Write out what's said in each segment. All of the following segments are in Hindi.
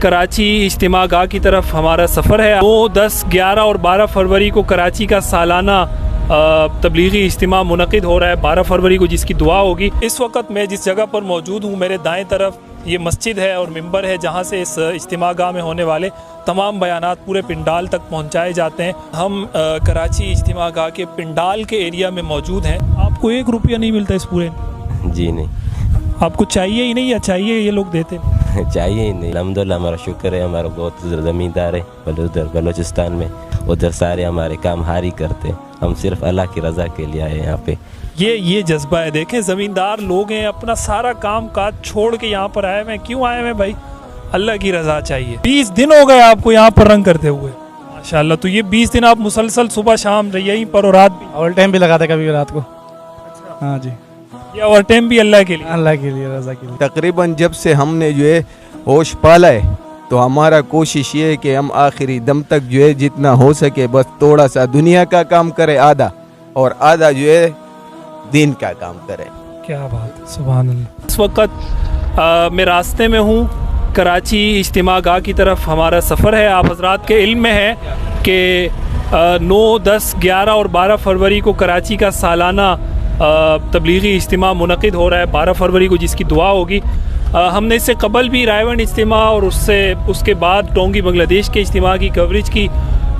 कराची इज्तिमा गाह की तरफ हमारा सफ़र है। 9, 10, 11 और 12 फरवरी को कराची का सालाना तबलीगी इज्तिमा मुनक़िद हो रहा है। 12 फरवरी को जिसकी दुआ होगी। इस वक्त मैं जिस जगह पर मौजूद हूँ, मेरे दाएं तरफ ये मस्जिद है और मिंबर है, जहाँ से इस इज्तिमा गाह में होने वाले तमाम बयानात पूरे पिंडाल तक पहुँचाए जाते हैं। हम कराची इज्तिमा गाह के पिंडाल के एरिया में मौजूद हैं। आपको 1 रुपया नहीं मिलता इस पूरे? जी नहीं। आपको चाहिए ही नहीं या चाहिए ये लोग देते? चाहिए ही नहीं। अल्हम्दुलिल्लाह हमारा शुक्र है, हमारा बहुत ज़मींदार है उधर बलूचिस्तान में, उधर सारे हमारे काम हारी करते। हम सिर्फ अल्लाह की रज़ा के लिए आए यहाँ पे। ये जज्बा है। देखें, ज़मींदार लोग हैं, अपना सारा काम काज छोड़ के यहाँ पर आए हुए हैं। क्यों आए हुए भाई? अल्लाह की रज़ा चाहिए। 20 दिन हो गए आपको यहाँ पर रंग करते हुए, माशाल्लाह। तो ये 20 दिन आप मुसलसल सुबह शाम यहीं पर और रात भी? ओवर टाइम भी लगाते कभी रात को। हाँ जी। ये ओवर टाइम भी अल्लाह के लिए? अल्लाह के लिए, रज़ा के लिए। तकरीबन जब से हमने जो है होश पाला है, तो हमारा कोशिश ये है कि हम आखिरी दम तक जो है जितना हो सके बस थोड़ा सा दुनिया का काम करें आधा, और आधा जो है दीन का काम करें। क्या बात है, सुभान अल्लाह। इस वक्त मैं रास्ते में हूँ, कराची इज्तिमा गाह की तरफ हमारा सफ़र है। आप हजरात के इल्म में है कि 9, 10, 11 और 12 फरवरी को कराची का सालाना तबलीगी इज्तिमा मुनक़िद हो रहा है। 12 फरवरी को जिसकी दुआ होगी। हमने इससे कबल भी रायवन इज्तिमा और उसके बाद टोंगी बांग्लादेश के इज्तिमा की कवरेज की।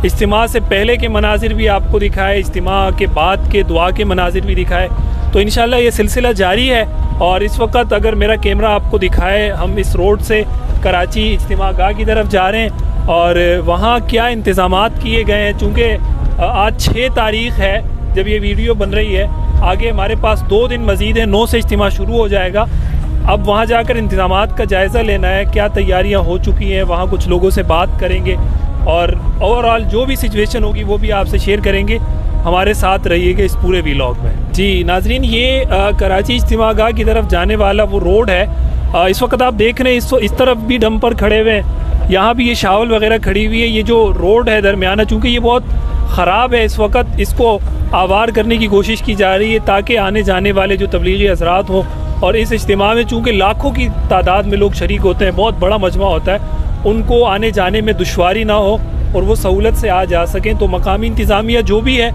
इज्तिमा से पहले के मनाजिर भी आपको दिखाए, इज्तिमा के बाद के दुआ के मनाजिर भी दिखाए। तो इंशाल्लाह ये सिलसिला जारी है। और इस वक्त अगर मेरा कैमरा आपको दिखाए, हम इस रोड से कराची इज्तिमा गाह की तरफ जा रहे हैं और वहाँ क्या इंतज़ामात किए गए हैं। चूँकि आज 6 तारीख़ है जब ये वीडियो बन रही है, आगे हमारे पास 2 दिन मज़ीद है, 9 से इज्तिमा शुरू हो जाएगा। अब वहाँ जाकर इंतज़ामात का जायज़ा लेना है, क्या तैयारियाँ हो चुकी हैं, वहाँ कुछ लोगों से बात करेंगे और ओवरऑल जो भी सिचुएशन होगी वो भी आपसे शेयर करेंगे। हमारे साथ रहिएगा इस पूरे व्लॉग में। जी नाजरीन, ये कराची इज्तिमा गाह की तरफ जाने वाला वो रोड है। इस वक्त आप देख रहे हैं इस तरफ भी डंपर खड़े हुए हैं, यहाँ भी ये शावल वगैरह खड़ी हुई है। ये जो रोड है दरमियाना, चूँकि ये बहुत ख़राब है, इस वक्त इसको आवार करने की कोशिश की जा रही है ताकि आने जाने वाले जो तबलीगी हज़रात हों, और इस इज्तिमा में चूँकि लाखों की तादाद में लोग शरीक होते हैं, बहुत बड़ा मजमा होता है, उनको आने जाने में दुश्वारी ना हो और वो सहूलत से आ जा सकें। तो मकामी इंतज़ामिया जो भी है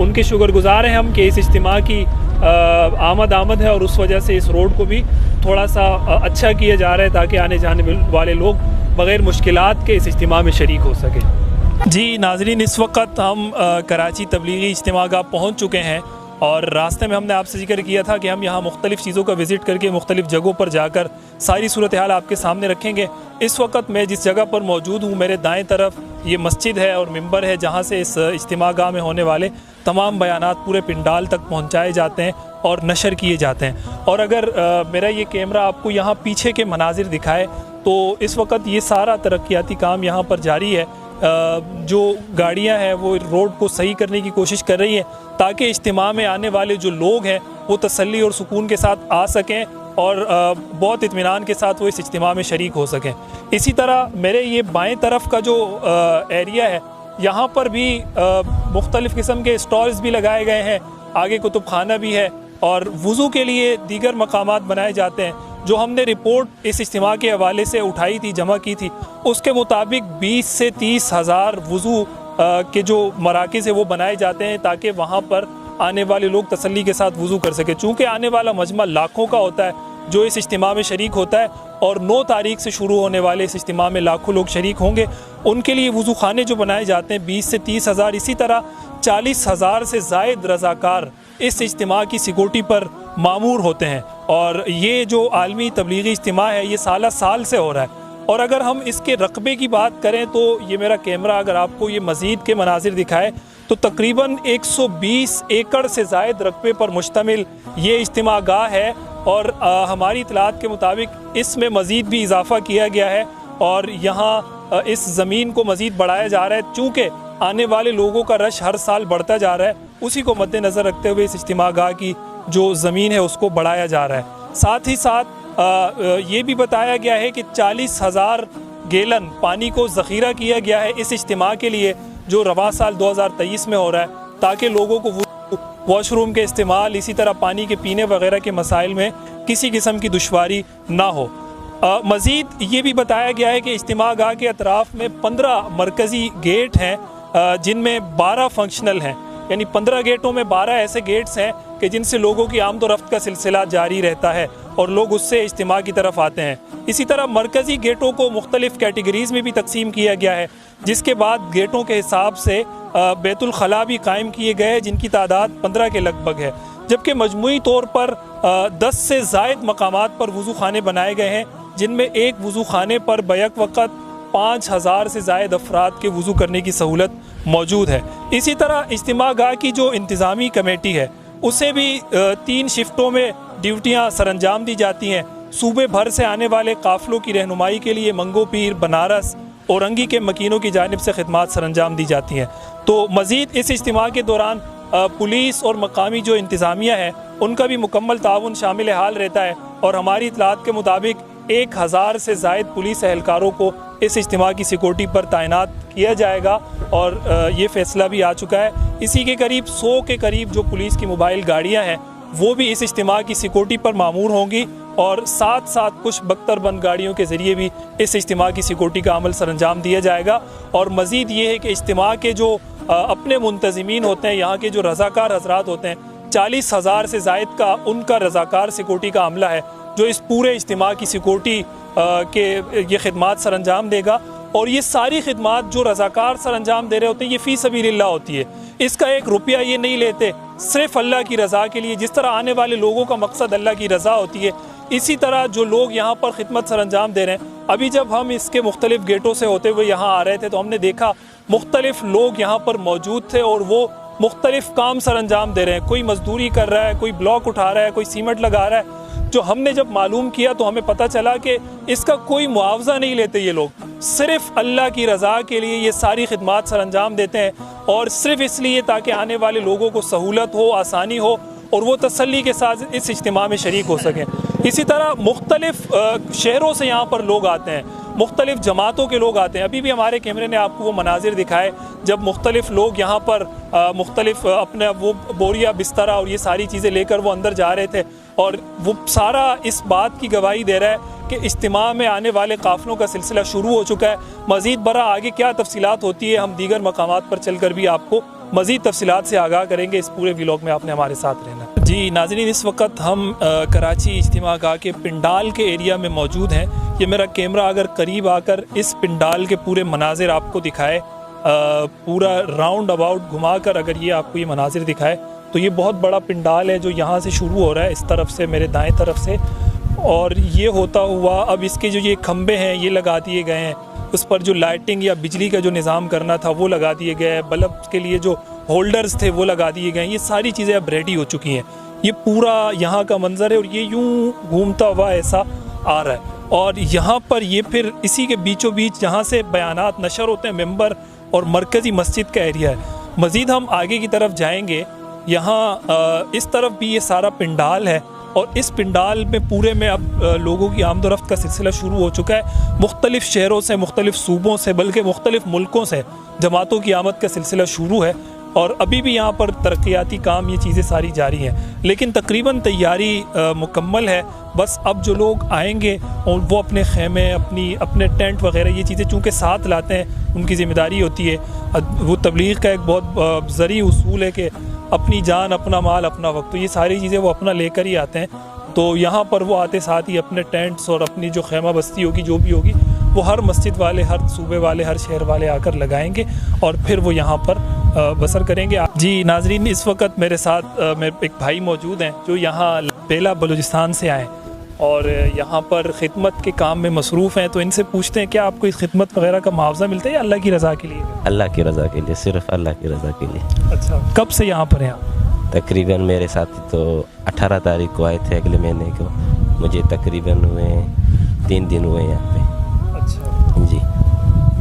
उनके शुक्रगुज़ार हैं हम कि इस इज्तिमा की आमद है और उस वजह से इस रोड को भी थोड़ा सा अच्छा किया जा रहा है ताकि आने जाने वाले लोग बग़ैर मुश्किलात के इस इज्तिमा में शरीक हो सकें। जी नाजरीन, इस वक्त हम कराची तबलीगी इज्तिमा गाह पहुँच चुके हैं और रास्ते में हमने आपसे जिक्र किया था कि हम यहाँ मुख्तलिफ़ चीज़ों का विज़िट करके मुख्तलिफ़ जगहों पर जाकर सारी सूरत हाल आपके सामने रखेंगे। इस वक्त मैं जिस जगह पर मौजूद हूँ, मेरे दाएं तरफ ये मस्जिद है और मिंबर है, जहाँ से इस इज्तिमा गाह में होने वाले तमाम बयानात पूरे पिंडाल तक पहुँचाए जाते हैं और नशर किए जाते हैं। और अगर मेरा ये कैमरा आपको यहाँ पीछे के मनाजिर दिखाए तो इस वक्त ये सारा तरक्याती काम यहाँ पर जारी है। जो गाड़ियां हैं वो रोड को सही करने की कोशिश कर रही हैं ताकि इज्तिमा में आने वाले जो लोग हैं वो तसल्ली और सुकून के साथ आ सकें और बहुत इत्मीनान के साथ वो इस इज्तिमा में शरीक हो सकें। इसी तरह मेरे ये बाएं तरफ का जो एरिया है, यहाँ पर भी मुख्तलिफ़ किस्म के स्टॉल्स भी लगाए गए हैं, आगे कुतुब खाना भी है और वज़ू के लिए दीगर मकामात बनाए जाते हैं। जो हमने रिपोर्ट इस इज्तिमा के हवाले से उठाई थी, जमा की थी, उसके मुताबिक 20 से 30 हज़ार वज़ू के जो मराकिज़ है वो बनाए जाते हैं ताकि वहाँ पर आने वाले लोग तसल्ली के साथ वज़ू कर सकें। चूँकि आने वाला मजमा लाखों का होता है जो इस इज्तिमा में शरीक होता है और 9 तारीख से शुरू होने वाले इस इज्तिमा में लाखों लोग शरीक होंगे। उनके लिए वज़ू खाने जो बनाए जाते हैं 20 से 30 हज़ार, इसी तरह 40 हज़ार से ज़ायद रज़ाकार इस इज्तिमा की सिक्योरिटी पर मामूर होते हैं। और ये जो आलमी तबलीगी इज्तिमा है ये साल से हो रहा है। और अगर हम इसके रकबे की बात करें तो ये मेरा कैमरा अगर आपको ये मज़ीद के मनाजिर दिखाए तो तकरीबन 120 एकड़ से ज़ायद रकबे पर मुश्तमिल ये इज्तिमा गाह है। और हमारी इतलात के मुताबिक इसमें मज़ीद भी इजाफ़ा किया गया है और यहाँ इस ज़मीन को मज़ीद बढ़ाया जा रहा है। चूँकि आने वाले लोगों का रश हर साल बढ़ता जा रहा है, उसी को मद्देनज़र रखते हुए इस इज्तिमा गाह की जो ज़मीन है उसको बढ़ाया जा रहा है। साथ ही साथ ये भी बताया गया है कि 40,000 गैलन पानी को ज़ख़ीरा किया गया है इस इज्तिमा के लिए जो रवां साल 2023 में हो रहा है, ताकि लोगों को वॉशरूम के इस्तेमाल, इसी तरह पानी के पीने वगैरह के मसाइल में किसी किस्म की दुश्वारी ना हो। मज़ीद ये भी बताया गया है कि इज्तिमा गाह के अतराफ़ में 15 मरकज़ी गेट हैं जिनमें 12 फंक्शनल हैं, यानी 15 गेटों में 12 ऐसे गेट्स हैं कि जिनसे लोगों की आमद व रफ्त का सिलसिला जारी रहता है और लोग उससे इज्तिमा की तरफ आते हैं। इसी तरह मरकज़ी गेटों को मुख्तलिफ़ कैटेगरीज़ में भी तकसीम किया गया है, जिसके बाद गेटों के हिसाब से बैतुल खला भी कायम किए गए जिनकी तादाद 15 के लगभग है, जबकि मजमूई तौर पर 10 से ज़ायद मकामात पर वज़ू खाने बनाए गए हैं, जिनमें एक वज़ू खाने पर बैक वक़्त 5000 से ज़ायद अफराद के वज़ू करने की सहूलत मौजूद है। इसी तरह इज्तिमा गाह की जो इंतज़ामी कमेटी है उसे भी 3 शिफ्टों में ड्यूटियाँ सरअंजाम दी जाती हैं। सूबे भर से आने वाले काफ़िलों की रहनुमाई के लिए मंगो पीर, बनारस, औरंगी के मकीनों की जानिब से खिदमात सरअंजाम दी जाती हैं। तो मज़ीद इस इज्तिमा के दौरान पुलिस और मकामी जो इंतज़ामिया है उनका भी मुकम्मल ताउन शामिल हाल रहता है और हमारी इतलात के मुताबिक 1000 से ज़ायद पुलिस एहलकारों को इस इज्तिमा की सिक्योरिटी पर तैनात किया जाएगा और ये फ़ैसला भी आ चुका है। इसी के करीब 100 के करीब जो पुलिस की मोबाइल गाड़ियाँ हैं वो भी इस इज्तिमा की सिक्योरिटी पर मामूर होंगी और साथ साथ कुछ बख्तरबंद गाड़ियों के ज़रिए भी इस इज्तिमा की सिक्योरिटी का अमल सरअंजाम दिया जाएगा। और मज़ीद ये है कि इज्तिमा के जो अपने मुंतज़मीन होते हैं, यहाँ के जो रज़ाकार हज़रात होते हैं, 40,000 से ज़ायद का उनका रज़ाकार सिक्योरिटी का अमला है जो इस पूरे इज्तिमा की सिक्योरिटी के ये खिदमात सरअंजाम देगा। और ये सारी खिदमात जो रज़ाकार सरअंजाम दे रहे होते हैं ये फ़ी सबीलिल्लाह होती है, इसका 1 रुपया ये नहीं लेते, सिर्फ अल्लाह की रज़ा के लिए। जिस तरह आने वाले लोगों का मकसद अल्लाह की रज़ा होती है, इसी तरह जो लोग यहाँ पर खिदमत सरअंजाम दे रहे हैं, अभी जब हम इसके मुख्तलिफ़ गेटों से होते हुए यहाँ आ रहे थे तो हमने देखा मुख्तलिफ़ लोग यहाँ पर मौजूद थे और वो मुख्तलिफ़ काम सरअंजाम दे रहे हैं। कोई मजदूरी कर रहा है, कोई ब्लॉक उठा रहा है, कोई सीमेंट लगा रहा है। जो हमने जब मालूम किया तो हमें पता चला कि इसका कोई मुआवजा नहीं लेते ये लोग, सिर्फ अल्लाह की रज़ा के लिए ये सारी खिदमात सरअंजाम देते हैं और सिर्फ इसलिए ताकि आने वाले लोगों को सहूलत हो, आसानी हो और वो तसल्ली के साथ इस इज्तिमा में शरीक हो सकें। इसी तरह मुख्तलिफ़ शहरों से यहाँ पर लोग आते हैं, मुख्तलिफ़ जमातों के लोग आते हैं। अभी भी हमारे कैमरे ने आपको वो मनाजिर दिखाए जब मुख्तलिफ़ लोग यहाँ पर मुख्तलिफ़ अपने वो बोरिया, बिस्तरा और ये सारी चीज़ें लेकर वो अंदर जा रहे थे और वो सारा इस बात की गवाही दे रहा है कि इज्तिमा में आने वाले काफ़िलों का सिलसिला शुरू हो चुका है। मज़ीद बरा आगे क्या तफसीलात होती है हम दीगर मकामात पर चल कर भी आपको मज़ीद तफसीलात से आगाह करेंगे। इस पूरे व्लॉग में आपने हमारे साथ रहना। जी नाज़रीन, इस वक्त हम कराची इज्तिमा गाह के पिंडाल के एरिया में मौजूद हैं। ये मेरा कैमरा अगर करीब आकर इस पिंडाल के पूरे मनाजिर आपको दिखाए, पूरा राउंड अबाउट घुमा कर अगर ये आपको ये मनाजिर दिखाए तो ये बहुत बड़ा पिंडाल है जो यहाँ से शुरू हो रहा है, इस तरफ से, मेरे दाएं तरफ से, और ये होता हुआ अब इसके जो ये खंबे हैं ये लगा दिए गए हैं, उस पर जो लाइटिंग या बिजली का जो निज़ाम करना था वो लगा दिए गए हैं, बल्ब के लिए जो होल्डर्स थे वो लगा दिए गए हैं। ये सारी चीज़ें अब रेडी हो चुकी हैं। ये पूरा यहाँ का मंजर है और ये यूँ घूमता हुआ ऐसा आ रहा है और यहाँ पर ये फिर इसी के बीचों बीच जहाँ से बयानात नशर होते हैं मेंबर और मरकज़ी मस्जिद का एरिया है। मज़ीद हम आगे की तरफ जाएंगे, यहाँ इस तरफ भी ये सारा पिंडाल है और इस पिंडाल में पूरे में अब लोगों की आमद रफ्त का सिलसिला शुरू हो चुका है। मुख्तलिफ़ शहरों से, मुख्तलिफ़ सूबों से, बल्कि मुख्तलिफ़ मुल्कों से जमातों की आमद का सिलसिला शुरू है और अभी भी यहाँ पर तरक्याती काम, ये चीज़ें सारी जारी हैं, लेकिन तकरीबन तैयारी मुकम्मल है। बस अब जो लोग आएंगे और वो अपने खेमे, अपने टेंट वगैरह ये चीज़ें चूँकि साथ लाते हैं, उनकी ज़िम्मेदारी होती है। वो तबलीग का एक बहुत ज़री उसूल है कि अपनी जान, अपना माल, अपना वक्त, तो ये सारी चीज़ें वो अपना लेकर ही आते हैं। तो यहाँ पर वो आते साथ ही अपने टेंट्स और अपनी जो खेमा बस्ती होगी, जो भी होगी, वो हर मस्जिद वाले, हर सूबे वाले, हर शहर वाले आकर लगाएंगे और फिर वो यहाँ पर बसर करेंगे। जी नाजरीन, इस वक्त मेरे साथ मेरे एक भाई मौजूद हैं जो यहाँ बेला बलूचिस्तान से आए और यहाँ पर खिदमत के काम में मसरूफ़ हैं। तो इनसे पूछते हैं क्या आपको इस खिदमत वगैरह का मुआवजा मिलता है या अल्लाह की रज़ा के लिए? अल्लाह की रज़ा के लिए, सिर्फ अल्लाह की रज़ा के लिए। अच्छा, कब से यहाँ पर हैं आप? तकरीबन मेरे साथी तो 18 तारीख को आए थे अगले महीने को, मुझे तकरीबन हुए 3 दिन हुए यहाँ पे। अच्छा जी,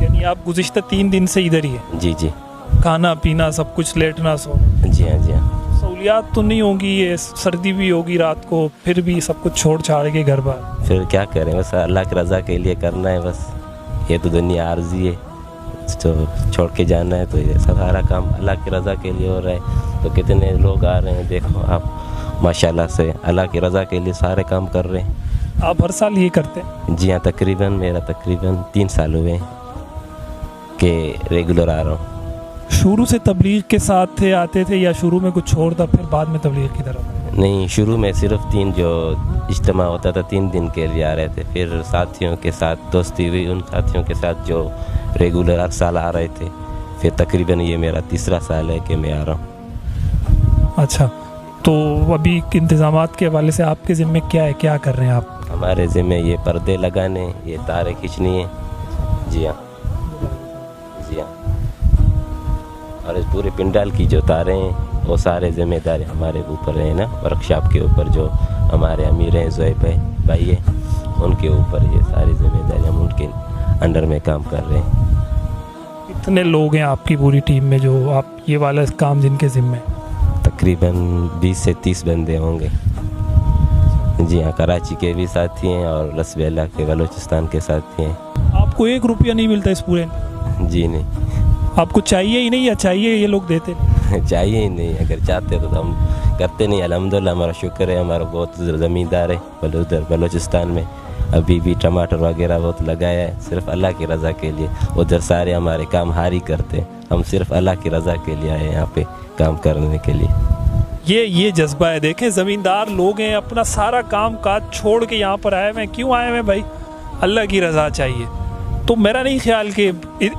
यानी आप गुज़िश्ता 3 दिन से इधर ही हैं? जी जी। खाना पीना सब कुछ, लेटना सोना? जी हाँ, जी हाँ। सहूलियात तो नहीं होगी, ये सर्दी भी होगी रात को, फिर भी सब कुछ छोड़ छाड़ के घर बार? फिर क्या करें, बस अल्लाह की रज़ा के लिए करना है। बस ये तो दुनिया आर्जी है, तो छोड़ के जाना है। तो ये सारा काम अल्लाह की रज़ा के लिए हो रहा है। तो कितने लोग आ रहे हैं, देखो आप, माशाल्लाह से अल्लाह की रज़ा के लिए सारे काम कर रहे हैं। आप हर साल ये करते हैं? जी हाँ, मेरा तकरीबन 3 साल हुए हैं कि रेगुलर आ रहा हूँ। शुरू से तबलीग के साथ थे, आते थे, या शुरू में कुछ छोड़ था फिर बाद में तबलीग की तरफ? नहीं, शुरू में सिर्फ 3 जो इज्तिमा होता था 3 दिन के लिए आ रहे थे। फिर साथियों के साथ दोस्ती हुई, उन साथियों के साथ जो रेगुलर हर साल आ रहे थे। फिर तकरीबन ये मेरा 3रा साल है कि मैं आ रहा हूँ। अच्छा, तो अभी इंतज़ामात के हवाले से आपके ज़िम्मे क्या है, क्या कर रहे हैं आप? हमारे ज़िम्मे ये पर्दे लगाने, ये तारें खींचनी है। जी हाँ, जी हाँ। और इस पूरे पिंडाल की जो तारें हैं वो सारे ज़िम्मेदारी हमारे ऊपर है ना, वर्कशॉप के ऊपर जो हमारे अमीर हैं ज़ोएब भाई है, उनके ऊपर ये सारी जिम्मेदारी, हम उनके अंडर में काम कर रहे हैं। कितने लोग हैं आपकी पूरी टीम में जो आप ये वाला काम जिनके ज़िम्मे? तकरीबन 20 से 30 बंदे होंगे। जी हाँ, कराची के भी साथी हैं और लसबेला के बलूचिस्तान के साथी हैं। आपको 1 रुपया नहीं मिलता इस पूरे? जी नहीं। आपको चाहिए ही नहीं, या चाहिए ये लोग देते? चाहिए ही नहीं, अगर चाहते तो हम करते नहीं। अल्हम्दुलिल्लाह, हमारा शुक्र है, हमारा बहुत ज़मींदार है उधर बलूचिस्तान में। अभी भी टमाटर वगैरह बहुत लगाया है, सिर्फ अल्लाह की रज़ा के लिए। उधर सारे हमारे काम हारी करते हैं, हम सिर्फ अल्लाह की रज़ा के लिए आए हैं यहाँ पे काम करने के लिए। ये जज्बा है। देखें, ज़मींदार लोग हैं, अपना सारा काम काज छोड़ के यहाँ पर आए हुए हैं। क्यों आए हुए हैं भाई? अल्लाह की रज़ा चाहिए। तो मेरा नहीं ख्याल कि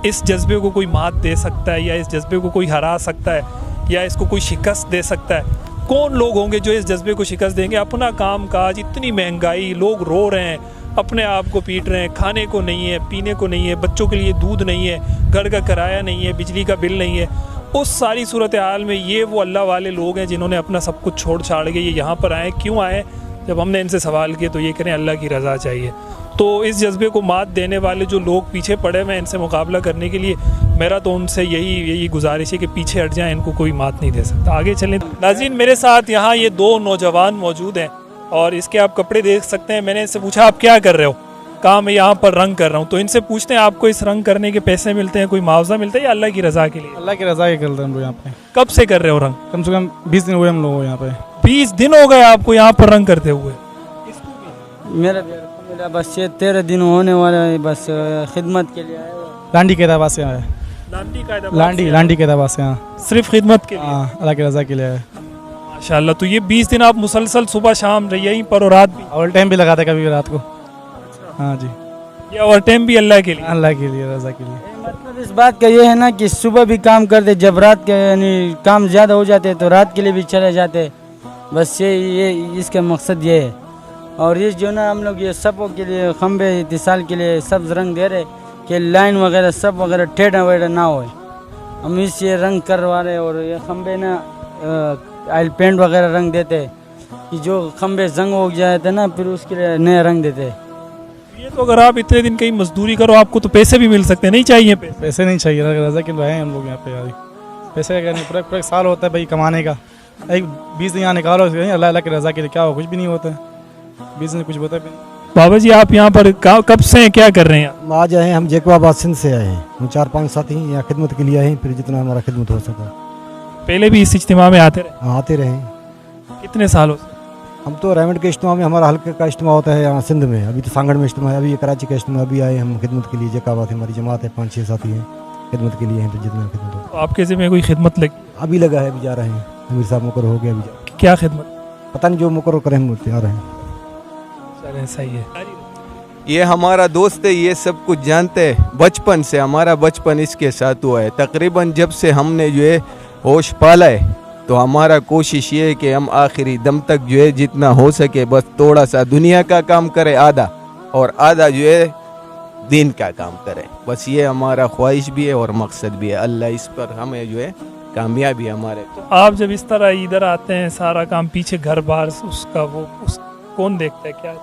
इस जज्बे को कोई मात दे सकता है, या इस जज्बे को कोई हरा सकता है, या इसको कोई शिकस्त दे सकता है। कौन लोग होंगे जो इस जज्बे को शिकस्त देंगे? अपना काम काज, इतनी महंगाई, लोग रो रहे हैं, अपने आप को पीट रहे हैं, खाने को नहीं है, पीने को नहीं है, बच्चों के लिए दूध नहीं है, घर का किराया नहीं है, बिजली का बिल नहीं है। उस सारी सूरत हाल में ये वो अल्लाह वाले लोग हैं जिन्होंने अपना सब कुछ छोड़ छाड़ के ये यहाँ पर आए। क्यों आए? जब हमने इनसे सवाल किए तो ये करें अल्लाह की रज़ा चाहिए। तो इस जज्बे को मात देने वाले जो लोग पीछे पड़े हुए हैं, इनसे मुकाबला करने के लिए मेरा तो उनसे यही गुजारिश है कि पीछे हट जाएं, इनको कोई मात नहीं दे सकता। आगे चलें। नाज़रीन, मेरे साथ यहाँ ये 2 नौजवान मौजूद हैं और इसके आप कपड़े देख सकते हैं। मैंने इनसे पूछा, आप क्या कर रहे हो? कहा, मैं यहाँ पर रंग कर रहा हूँ। तो इनसे पूछते हैं, आपको इस रंग करने के पैसे मिलते हैं, कोई मुआवजा मिलता है, या अल्लाह की रज़ा के लिए? अल्लाह की रज़ा के कर रहे हैं हम लोग यहाँ पे। कब से कर रहे हो रंग? कम से कम 20 दिन हुए हम लोग यहाँ पे। 20 दिन हो गए आपको यहाँ पर रंग करते हुए? मेरा बस ये 13 दिन होने वाला है, बस खिदमत के लिए आया। लांडी के दरबार से आया। लांडी के दरबार से, हाँ, सिर्फ खिदमत के लिए? हाँ, अल्लाह की रज़ा के लिए आया। माशाल्लाह। तो ये 20 दिन आप मुसलसल सुबह शाम यहीं पर, और रात भी? ओवर टाइम भी लगाते कभी रात को। हाँ जी, ये ओवर टाइम भी अल्लाह के लिए? अल्लाह के लिए, रज़ा के लिए। मतलब इस बात का ये है ना कि सुबह भी काम करते, जब रात के यानी काम ज़्यादा हो जाते तो रात के लिए भी चले जाते। बस ये इसका मकसद ये है। और ये जो ना हम लोग ये सबों के लिए, खम्बे इतिसाल के लिए सब्ज रंग दे रहे कि लाइन वगैरह सब वगैरह टेढ़ा वेढ़ा ना हो। हम इस ये रंग करवा रहे, और ये खम्बे ना ऑयल पेंट वगैरह रंग देते कि जो खम्बे जंग हो जाते ना, फिर उसके लिए नए रंग देते। ये तो अगर आप इतने दिन कहीं मजदूरी करो, आपको तो पैसे भी मिल सकते हैं। नहीं चाहिए पैसे? पैसे नहीं चाहिए, रज़ा के लिए आए हम लोग यहाँ पे। यार पैसे का नहीं, पूरा साल होता है भाई कमाने का। एक 20 दिन यहाँ निकालो, अल्लाह की रज़ा के लिए क्या हो, कुछ भी नहीं होता है। 20 दिन कुछ होता भी नहीं। बाबा जी, आप यहाँ पर कब से हैं, क्या कर रहे हैं? आज आए हैं हम जैकबाबाद सिंध से आए हैं। हम 4-5 साथी यहाँ खिदमत के लिए आए हैं, फिर जितना हमारा खिदमत हो सका। पहले भी इस इज्तिमा में आते रहे? आते रहे। कितने सालों से? हम तो रेमंड के इज्तिमा में, हमारा हल्के का इज्तिमा होता है यहाँ सिंध में। अभी तो सांगड़ में इज्तिमा है, अभी कराची का इज्तिमा। अभी आए हम खिदमत के लिए जैकबाबाद। हमारी जमात है, 5-6 साथी हैं, खिदमत के लिए हैं, फिर जितना खिदमत हो। तो आपके ज़िम्मे कोई खिदमत लगी? अभी लगा है, अभी जा रहे हैं। अमीर साहब मुकर हो गया, अभी क्या खिदमत? पता नहीं, जो मुकर करें हम आ रहे हैं। चलें, सही है। ये हमारा दोस्त है, ये सब कुछ जानते हैं बचपन से। हमारा बचपन इसके साथ हुआ है। तकरीबन जब से हमने जो है होश पाला है, तो हमारा कोशिश ये है कि हम आखिरी दम तक जो है जितना हो सके बस थोड़ा सा दुनिया का काम करें आधा, और आधा जो है दीन का काम करें। बस ये हमारा ख्वाहिश भी है और मकसद भी है। अल्लाह इस पर हमें जो है कामयाबी हमारे। तो आप जब इस तरह इधर आते हैं, सारा काम पीछे घर बार उसका कौन देखता है, क्या?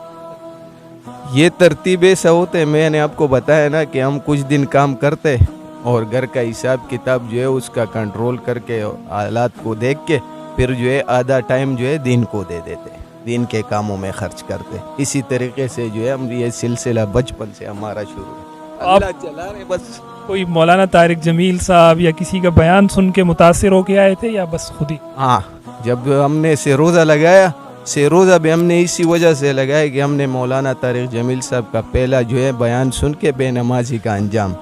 ये तरतीब ऐसा होते हैं, मैंने आपको बताया ना कि हम कुछ दिन काम करते और घर का हिसाब किताब जो है उसका कंट्रोल करके, हालात को देख के, फिर जो है आधा टाइम जो है दीन को दे देते, दीन के कामों में खर्च करते। इसी तरीके से जो है हम, ये सिलसिला बचपन से हमारा शुरू है। अल्लाह चला रहे बस। कोई मौलाना तारिक जमील साहब या किसी का बयान सुन के मुतासिर होके आए थे, या बस खुद ही? हाँ, जब हमने से रोज़ा लगाया से रोज़ा भी हमने इसी वजह से लगाया कि हमने मौलाना तारिक जमील साहब का पहला जो है बयान सुन के बेनमाजी का अंजाम,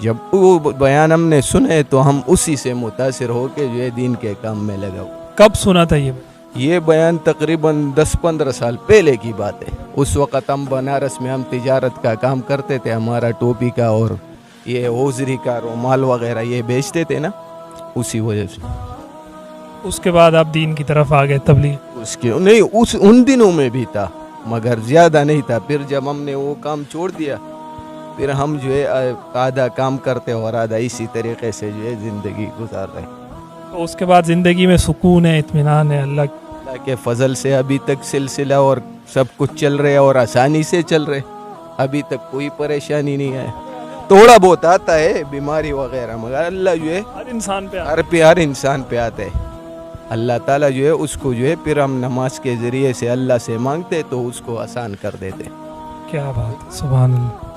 जब वो बयान हमने सुने तो हम उसी से मुतासिर होके जो है दीन के काम में लगा। कब सुना था ये बयान तकरीबन 10-15 साल पहले की बात है। उस वक़्त हम बनारस में हम तिजारत का काम करते थे, हमारा टोपी का और ये होजरी का रुमाल वगैरह ये बेचते थे ना, उसी वजह से। उसके बाद आप दीन की तरफ आ गए, तबलीग? उसके नहीं, उन दिनों में भी था मगर ज़्यादा नहीं था। फिर जब हमने वो काम छोड़ दिया फिर हम जो है आधा काम करते और आधा इसी तरीके से जो है ज़िंदगी गुजार रहे। तो उसके बाद ज़िंदगी में सुकून है, इत्मीनान है, अल्लाह के फजल से अभी तक सिलसिला और सब कुछ चल रहे और आसानी से चल रहे, अभी तक कोई परेशानी नहीं है। थोड़ा बहुत आता है बीमारी वगैरह मगर अल्लाह जो है हर इंसान पे हर इंसान पे आता है। अल्लाह ताला जो है उसको जो है फिर हम नमाज के ज़रिए से अल्लाह से मांगते तो उसको आसान कर देते। क्या बात, सुभान अल्लाह।